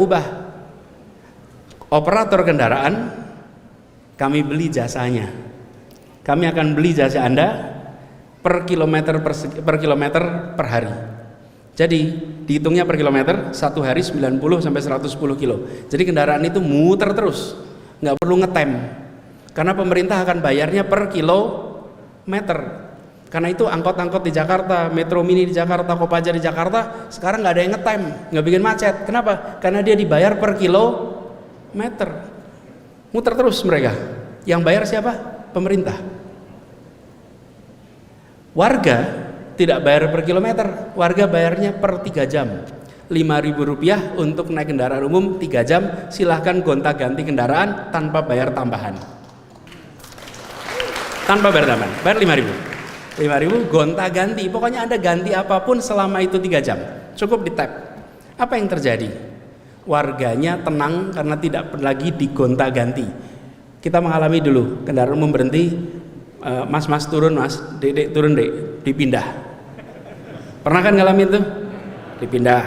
ubah operator kendaraan, kami beli jasanya. Kami akan beli jasa Anda per kilometer per hari. Jadi dihitungnya per kilometer, satu hari 90 sampai 110 kilo. Jadi kendaraan itu muter terus, nggak perlu ngetem, karena pemerintah akan bayarnya per kilometer. Karena itu angkot-angkot di Jakarta, Metro Mini di Jakarta, Kopaja di Jakarta sekarang nggak ada yang ngetem, nggak bikin macet. Kenapa? Karena dia dibayar per kilometer, muter terus mereka. Yang bayar siapa? Pemerintah. Warga tidak bayar per kilometer, warga bayarnya per 3 jam. Rp5.000 untuk naik kendaraan umum 3 jam, silahkan gonta-ganti kendaraan tanpa bayar tambahan. Tanpa bayar tambahan, bayar Rp5.000 gonta-ganti, pokoknya Anda ganti apapun selama itu 3 jam, cukup di tap. Apa yang terjadi? Warganya tenang karena tidak lagi digonta-ganti. Kita mengalami dulu, kendaraan umum berhenti, mas turun mas, dek turun dek, dipindah. Pernah kan ngalamin itu? Dipindah,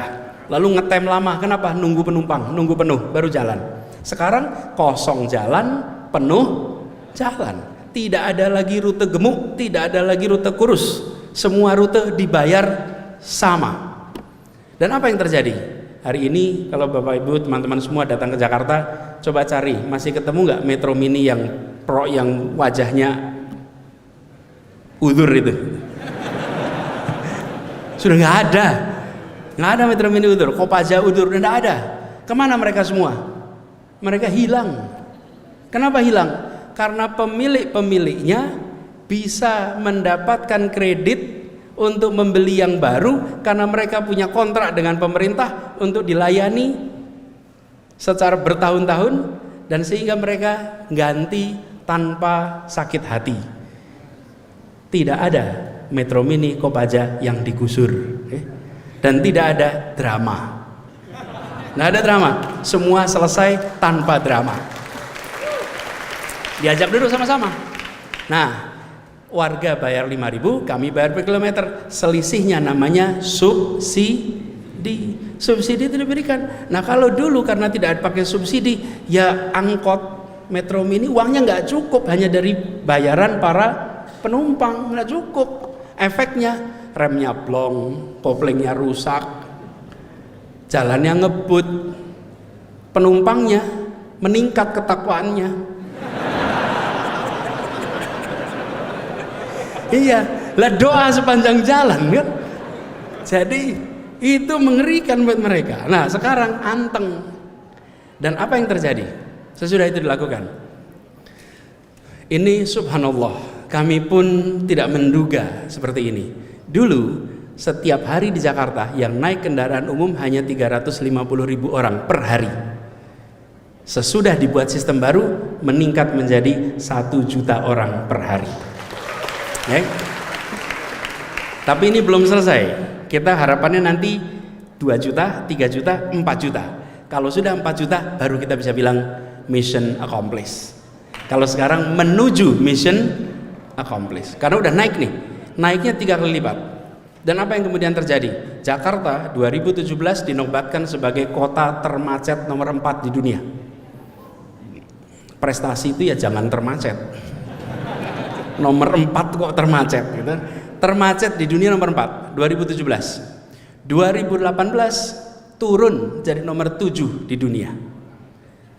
lalu ngetem lama. Kenapa? Nunggu penumpang, nunggu penuh baru jalan. Sekarang kosong jalan, penuh jalan. Tidak ada lagi rute gemuk, tidak ada lagi rute kurus, semua rute dibayar sama. Dan apa yang terjadi? Hari ini kalau Bapak Ibu teman-teman semua datang ke Jakarta, coba cari, masih ketemu nggak Metro Mini yang pro, yang wajahnya udur itu? Sudah nggak ada Metro Mini udur, Kopaja udur, nggak ada. Kemana mereka semua? Mereka hilang. Kenapa hilang? Karena pemilik-pemiliknya bisa mendapatkan kredit untuk membeli yang baru karena mereka punya kontrak dengan pemerintah untuk dilayani secara bertahun-tahun, dan sehingga mereka ganti tanpa sakit hati. Tidak ada Metro Mini Kopaja yang digusur, dan tidak ada drama. Nggak ada drama, semua selesai tanpa drama. Diajak duduk sama-sama. Nah, warga bayar Rp5.000, kami bayar per kilometer. Selisihnya namanya subsidi. Subsidi itu diberikan. Nah, kalau dulu karena tidak pakai subsidi, ya angkot Metro Mini uangnya nggak cukup, hanya dari bayaran para penumpang, nggak cukup. Efeknya remnya blong, koplingnya rusak, jalannya ngebut, penumpangnya meningkat ketakwaannya. Iya, lah doa sepanjang jalan kan. Jadi itu mengerikan buat mereka. Nah, sekarang anteng. Dan apa yang terjadi sesudah itu dilakukan? Ini subhanallah, kami pun tidak menduga seperti ini. Dulu setiap hari di Jakarta yang naik kendaraan umum hanya 350.000 orang per hari. Sesudah dibuat sistem baru meningkat menjadi 1 juta orang per hari. Tapi ini belum selesai. Kita harapannya nanti 2 juta, 3 juta, 4 juta. Kalau sudah 4 juta baru kita bisa bilang mission accomplished. Kalau sekarang menuju mission accomplished, karena udah naik nih, naiknya 3 kali lipat. Dan apa yang kemudian terjadi? Jakarta 2017 dinobatkan sebagai kota termacet nomor 4 di dunia. Prestasi itu ya jangan termacet. Nomor 4 kok termacet gitu. Termacet di dunia nomor 4 2017. 2018 turun jadi nomor 7 di dunia.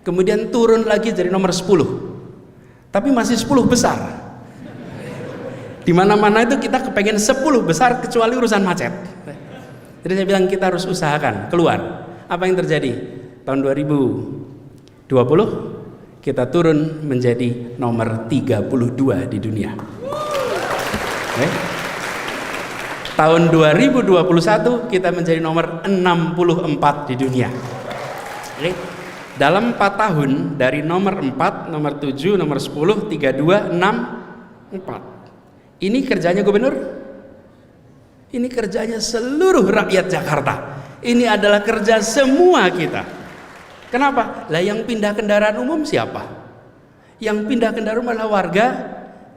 Kemudian turun lagi jadi nomor 10. Tapi masih 10 besar. Di mana-mana itu kita kepengen 10 besar kecuali urusan macet. Jadi saya bilang kita harus usahakan keluar. Apa yang terjadi? Tahun 2020 kita turun menjadi nomor 32 di dunia. Tahun 2021 kita menjadi nomor 64 di dunia. Dalam 4 tahun dari nomor 4, nomor 7, nomor 10, 32, 6, 4. Ini kerjanya gubernur? Ini kerjanya seluruh rakyat Jakarta. Ini adalah kerja semua kita. Kenapa? Lah yang pindah kendaraan umum siapa? Yang pindah kendaraan umum adalah warga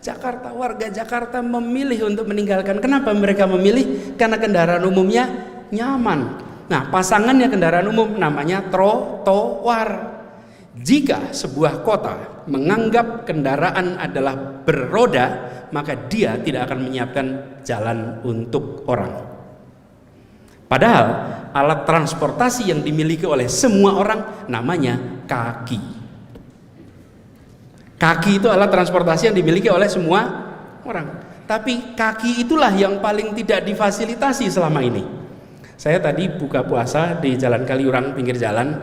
Jakarta. Warga Jakarta memilih untuk meninggalkan. Kenapa mereka memilih? Karena kendaraan umumnya nyaman. Nah, pasangannya kendaraan umum namanya trotoar. Jika sebuah kota menganggap kendaraan adalah beroda, maka dia tidak akan menyiapkan jalan untuk orang. Padahal alat transportasi yang dimiliki oleh semua orang namanya kaki. Kaki itu alat transportasi yang dimiliki oleh semua orang. Tapi kaki itulah yang paling tidak difasilitasi selama ini. Saya tadi buka puasa di Jalan Kaliurang, pinggir jalan,